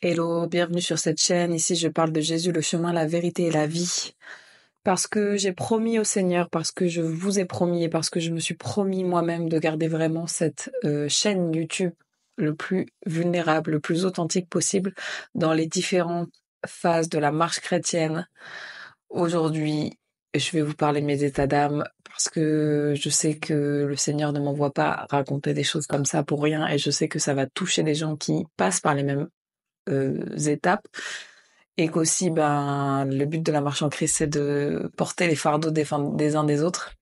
Hello, bienvenue sur cette chaîne. Ici, je parle de Jésus, le chemin, la vérité et la vie. Parce que j'ai promis au Seigneur, parce que je vous ai promis et parce que je me suis promis moi-même de garder vraiment cette chaîne YouTube le plus vulnérable, le plus authentique possible dans les différentes phases de la marche chrétienne. Aujourd'hui, je vais vous parler de mes états d'âme parce que je sais que le Seigneur ne m'envoie pas raconter des choses comme ça pour rien et je sais que ça va toucher des gens qui passent par les mêmes étapes et qu'aussi le but de la marche en Christ c'est de porter les fardeaux des uns des autres.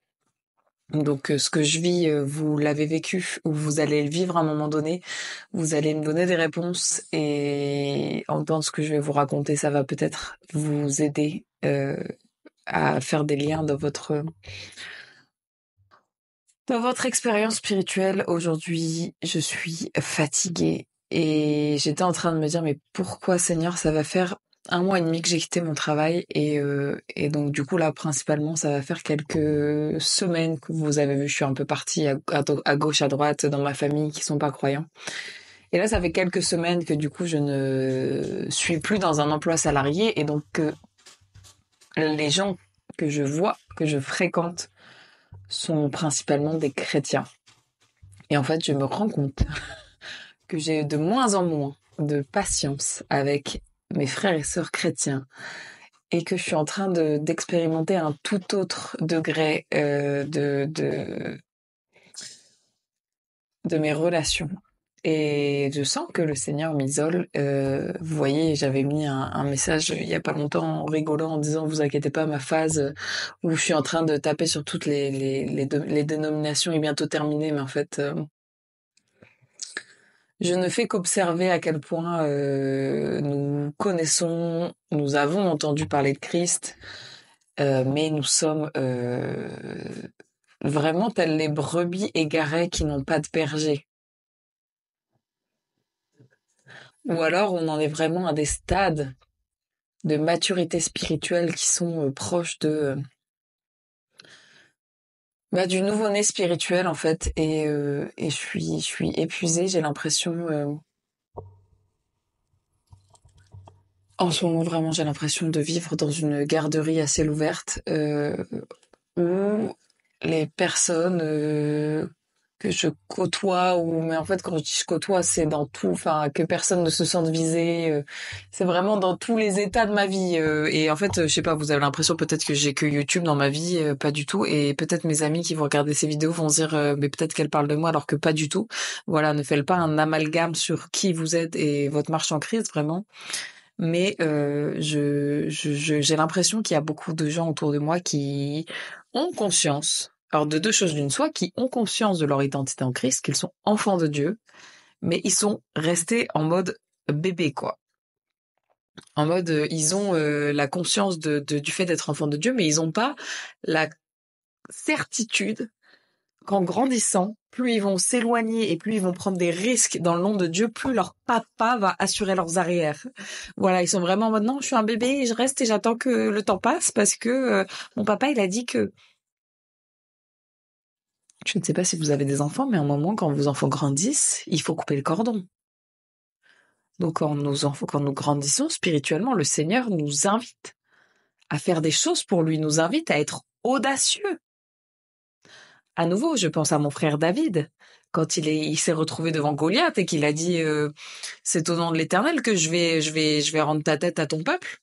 Donc ce que je vis, vous l'avez vécu ou vous allez le vivre à un moment donné, vous allez me donner des réponses et entendre ce que je vais vous raconter, ça va peut-être vous aider à faire des liens dans votre expérience spirituelle. Aujourd'hui, je suis fatiguée et j'étais en train de me dire mais pourquoi Seigneur, ça va faire 1 mois et demi que j'ai quitté mon travail et donc du coup là principalement ça va faire quelques semaines que vous avez vu, je suis un peu partie à gauche à droite dans ma famille qui sont pas croyants. Et là ça fait quelques semaines que du coup je ne suis plus dans un emploi salarié et donc les gens que je vois, que je fréquente sont principalement des chrétiens. Et en fait, je me rends compte que j'ai de moins en moins de patience avec mes frères et sœurs chrétiens et que je suis en train d'expérimenter un tout autre degré de mes relations. Et je sens que le Seigneur m'isole. Vous voyez, j'avais mis un message il y a pas longtemps en rigolant en disant vous inquiétez pas, ma phase où je suis en train de taper sur toutes les dénominations est bientôt terminée, mais en fait je ne fais qu'observer à quel point nous connaissons, nous avons entendu parler de Christ, mais nous sommes vraiment tels les brebis égarées qui n'ont pas de berger. Ou alors on en est vraiment à des stades de maturité spirituelle qui sont proches du nouveau-né spirituel en fait. Et je suis épuisée, j'ai l'impression... En ce moment, vraiment, j'ai l'impression de vivre dans une garderie à ciel ouvert où les personnes que je côtoie, mais en fait, quand je dis je côtoie, c'est dans tout, enfin, que personne ne se sente visé. C'est vraiment dans tous les états de ma vie. Et en fait, je sais pas, vous avez l'impression peut-être que j'ai que YouTube dans ma vie, pas du tout. Et peut-être mes amis qui vont regarder ces vidéos vont se dire, mais peut-être qu'elle parle de moi, alors que pas du tout. Voilà, ne faites pas un amalgame sur qui vous êtes et votre marche en crise, vraiment. Mais j'ai l'impression qu'il y a beaucoup de gens autour de moi qui ont conscience, alors de deux choses d'une, soit qui ont conscience de leur identité en Christ, qu'ils sont enfants de Dieu, mais ils sont restés en mode bébé, quoi. En mode, ils ont la conscience du fait d'être enfants de Dieu, mais ils n'ont pas la certitude qu'en grandissant, plus ils vont s'éloigner et plus ils vont prendre des risques dans le nom de Dieu, plus leur papa va assurer leurs arrières. Voilà, ils sont vraiment en mode non, je suis un bébé et je reste et j'attends que le temps passe parce que mon papa il a dit que... Je ne sais pas si vous avez des enfants, mais à un moment quand vos enfants grandissent, il faut couper le cordon. Donc quand nous grandissons spirituellement, le Seigneur nous invite à faire des choses pour lui, nous invite à être audacieux. À nouveau, je pense à mon frère David, quand il s'est retrouvé devant Goliath et qu'il a dit c'est au nom de l'Éternel que je vais rendre ta tête à ton peuple.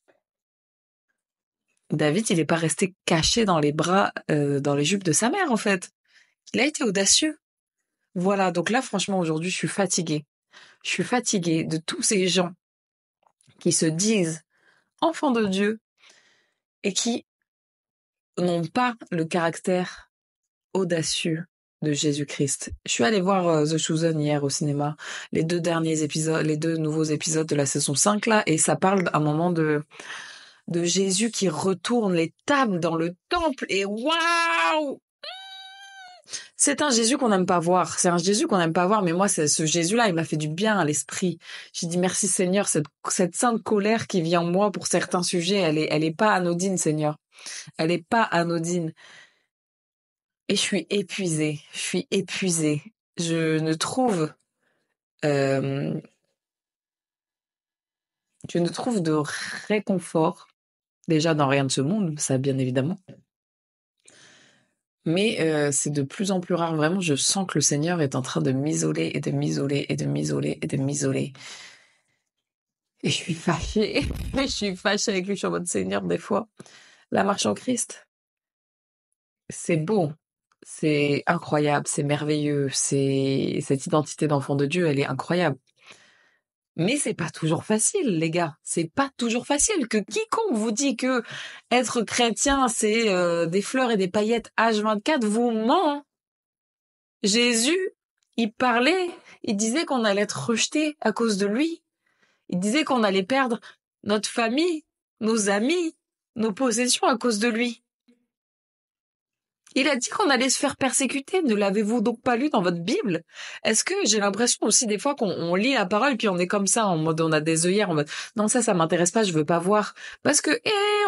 David, il n'est pas resté caché dans les bras, dans les jupes de sa mère, en fait. Il a été audacieux. Voilà, donc là, franchement, aujourd'hui, je suis fatiguée. Je suis fatiguée de tous ces gens qui se disent enfants de Dieu et qui n'ont pas le caractère audacieux de Jésus-Christ. Je suis allée voir The Chosen hier au cinéma, les deux nouveaux épisodes de la saison 5 là, et ça parle à un moment de Jésus qui retourne les tables dans le temple et waouh! C'est un Jésus qu'on n'aime pas voir. C'est un Jésus qu'on n'aime pas voir, mais moi, ce Jésus-là, il m'a fait du bien à l'esprit. J'ai dit merci Seigneur, cette sainte colère qui vient en moi pour certains sujets, elle est pas anodine, Seigneur. Elle est pas anodine. Et je suis épuisée. Je ne trouve Je ne trouve de réconfort, déjà dans rien de ce monde, ça bien évidemment, mais c'est de plus en plus rare. Vraiment, je sens que le Seigneur est en train de m'isoler et de m'isoler et de m'isoler et de m'isoler. Et je suis fâchée. Je suis fâchée avec lui. Je suis en mode Seigneur, des fois, la marche en Christ, c'est beau, c'est incroyable, c'est merveilleux, c'est cette identité d'enfant de Dieu, elle est incroyable. Mais c'est pas toujours facile, les gars. C'est pas toujours facile. Que quiconque vous dit que être chrétien, c'est des fleurs et des paillettes H24, vous ment. Jésus, il parlait, il disait qu'on allait être rejeté à cause de lui. Il disait qu'on allait perdre notre famille, nos amis, nos possessions à cause de lui. Il a dit qu'on allait se faire persécuter. Ne l'avez-vous donc pas lu dans votre Bible? Est-ce que j'ai l'impression aussi des fois qu'on lit la parole puis on est comme ça en mode on a des œillères en mode non ça m'intéresse pas, je veux pas voir parce que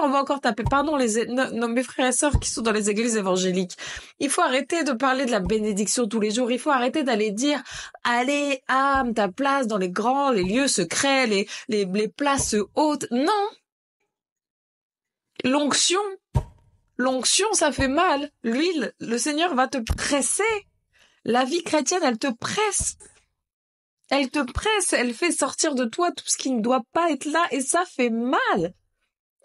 on va encore taper pardon mes frères et sœurs qui sont dans les églises évangéliques. Il faut arrêter de parler de la bénédiction tous les jours. Il faut arrêter d'aller dire allez âme ta place dans les lieux secrets, les places hautes. Non. L'onction, ça fait mal. L'huile, le Seigneur va te presser. La vie chrétienne, elle te presse. Elle te presse, elle fait sortir de toi tout ce qui ne doit pas être là et ça fait mal.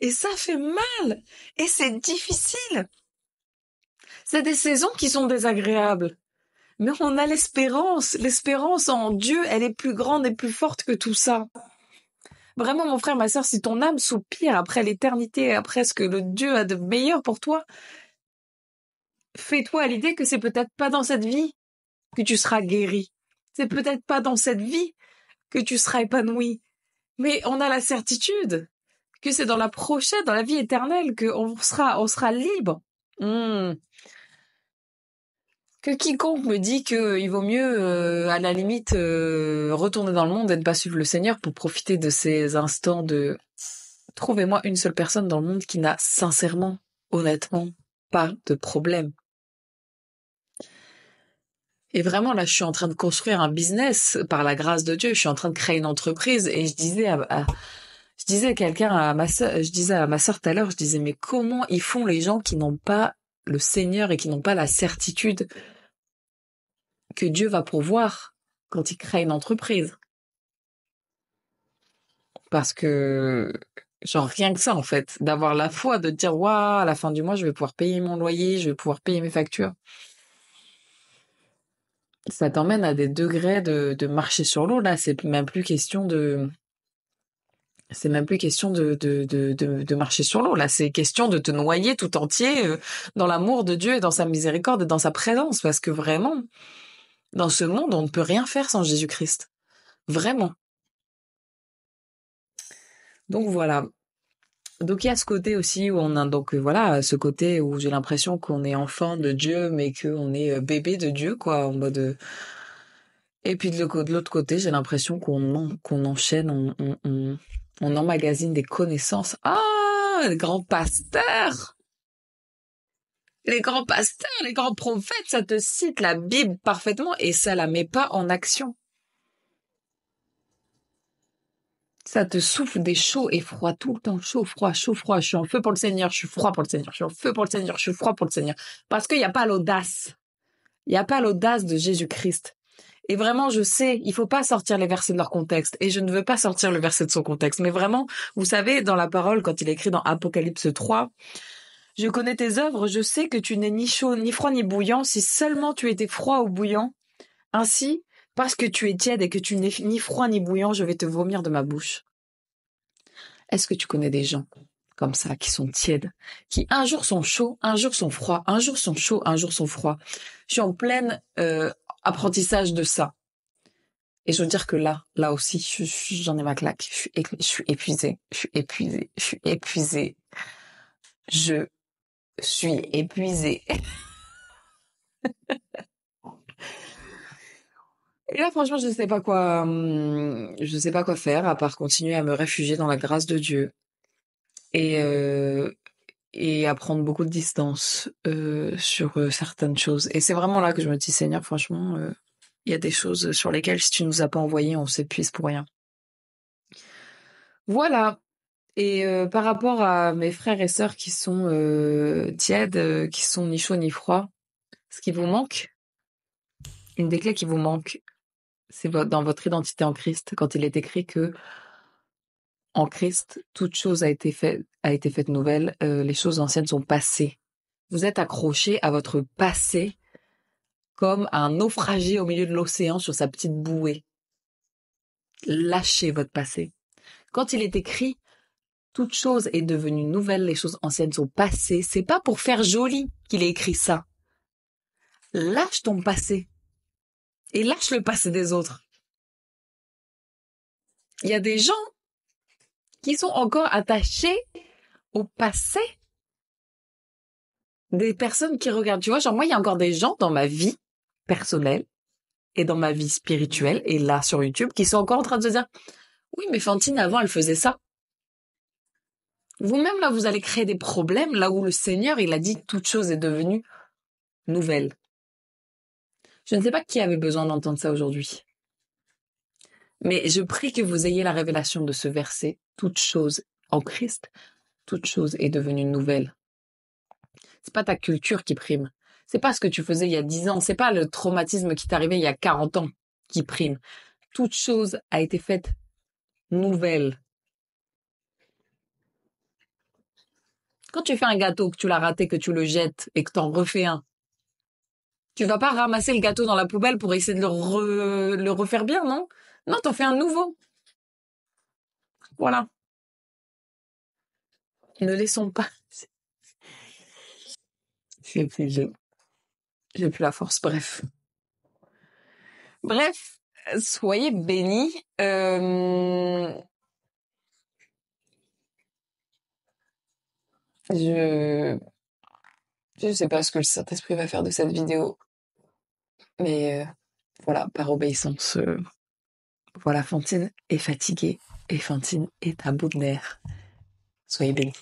Et ça fait mal. Et c'est difficile. C'est des saisons qui sont désagréables. Mais on a l'espérance. L'espérance en Dieu, elle est plus grande et plus forte que tout ça. Vraiment, mon frère, ma sœur, si ton âme soupire après l'éternité, après ce que le Dieu a de meilleur pour toi, fais-toi à l'idée que c'est peut-être pas dans cette vie que tu seras guéri. C'est peut-être pas dans cette vie que tu seras épanoui. Mais on a la certitude que c'est dans la prochaine, dans la vie éternelle, qu'on sera libre. Que quiconque me dit qu'il vaut mieux, à la limite, retourner dans le monde et ne pas suivre le Seigneur pour profiter de ces instants de... Trouvez-moi une seule personne dans le monde qui n'a sincèrement, honnêtement, pas de problème. Et vraiment, là, je suis en train de construire un business par la grâce de Dieu. Je suis en train de créer une entreprise et je disais à ma sœur tout à l'heure, je disais, mais comment ils font les gens qui n'ont pas le Seigneur et qui n'ont pas la certitude que Dieu va pourvoir quand ils créent une entreprise? Parce que, genre, rien que ça, en fait, d'avoir la foi, de dire, waouh, à la fin du mois, je vais pouvoir payer mon loyer, je vais pouvoir payer mes factures. Ça t'emmène à des degrés de marcher sur l'eau. Là, c'est même plus question de marcher sur l'eau. Là, c'est question de te noyer tout entier dans l'amour de Dieu et dans sa miséricorde et dans sa présence. Parce que vraiment, dans ce monde, on ne peut rien faire sans Jésus-Christ. Vraiment. Donc voilà. Donc il y a ce côté aussi où on a ce côté où j'ai l'impression qu'on est enfant de Dieu, mais qu'on est bébé de Dieu, quoi, en mode. Et puis de l'autre côté, j'ai l'impression qu'on enchaîne, on emmagasine des connaissances. Ah, les grands pasteurs! Les grands pasteurs, les grands prophètes, ça te cite la Bible parfaitement et ça la met pas en action. Ça te souffle des chauds et froids tout le temps. Chaud, froid, chaud, froid. Je suis en feu pour le Seigneur, je suis froid pour le Seigneur. Je suis en feu pour le Seigneur, je suis froid pour le Seigneur. Parce qu'il n'y a pas l'audace. Il n'y a pas l'audace de Jésus-Christ. Et vraiment, je sais, il faut pas sortir les versets de leur contexte. Et je ne veux pas sortir le verset de son contexte. Mais vraiment, vous savez, dans la parole, quand il est écrit dans Apocalypse 3, « Je connais tes œuvres, je sais que tu n'es ni chaud, ni froid, ni bouillant. Si seulement tu étais froid ou bouillant, ainsi, parce que tu es tiède et que tu n'es ni froid ni bouillant, je vais te vomir de ma bouche. » Est-ce que tu connais des gens comme ça, qui sont tièdes, qui un jour sont chauds, un jour sont froids, un jour sont chauds, un jour sont froids? Je suis en plein apprentissage de ça. Et je veux dire que là aussi, j'en ai ma claque. Je suis épuisée. Et là, franchement, je sais pas quoi faire à part continuer à me réfugier dans la grâce de Dieu et à prendre beaucoup de distance sur certaines choses. Et c'est vraiment là que je me dis, Seigneur, franchement, il y a des choses sur lesquelles si tu nous as pas envoyés, on s'épuise pour rien. Voilà. Et par rapport à mes frères et sœurs qui sont tièdes, qui sont ni chaud ni froid, ce qui vous manque, une des clés qui vous manque, c'est dans votre identité en Christ, quand il est écrit que en Christ, toute chose a été faite nouvelle, les choses anciennes sont passées. Vous êtes accroché à votre passé comme un naufragé au milieu de l'océan sur sa petite bouée. Lâchez votre passé. Quand il est écrit toute chose est devenue nouvelle, les choses anciennes sont passées, c'est pas pour faire joli qu'il ait écrit ça. Lâche ton passé. Et lâche le passé des autres. Il y a des gens qui sont encore attachés au passé des personnes qui regardent. Tu vois, genre moi, il y a encore des gens dans ma vie personnelle et dans ma vie spirituelle et là sur YouTube qui sont encore en train de se dire oui, mais Fantine, avant, elle faisait ça. Vous-même, là, vous allez créer des problèmes là où le Seigneur, il a dit que toute chose est devenue nouvelle. Je ne sais pas qui avait besoin d'entendre ça aujourd'hui. Mais je prie que vous ayez la révélation de ce verset. Toute chose en Christ, toute chose est devenue nouvelle. C'est pas ta culture qui prime. C'est pas ce que tu faisais il y a 10 ans. C'est pas le traumatisme qui t'est arrivé il y a 40 ans qui prime. Toute chose a été faite nouvelle. Quand tu fais un gâteau, que tu l'as raté, que tu le jettes et que t'en refais un, tu vas pas ramasser le gâteau dans la poubelle pour essayer de le refaire bien, non? Non, t'en fais un nouveau. Voilà. Ne laissons pas. J'ai plus la force, bref. Bref, soyez bénis. Je je sais pas ce que le Saint-Esprit va faire de cette vidéo, mais voilà, par obéissance, voilà, Fantine est fatiguée et Fantine est à bout de nerfs. Soyez bénis.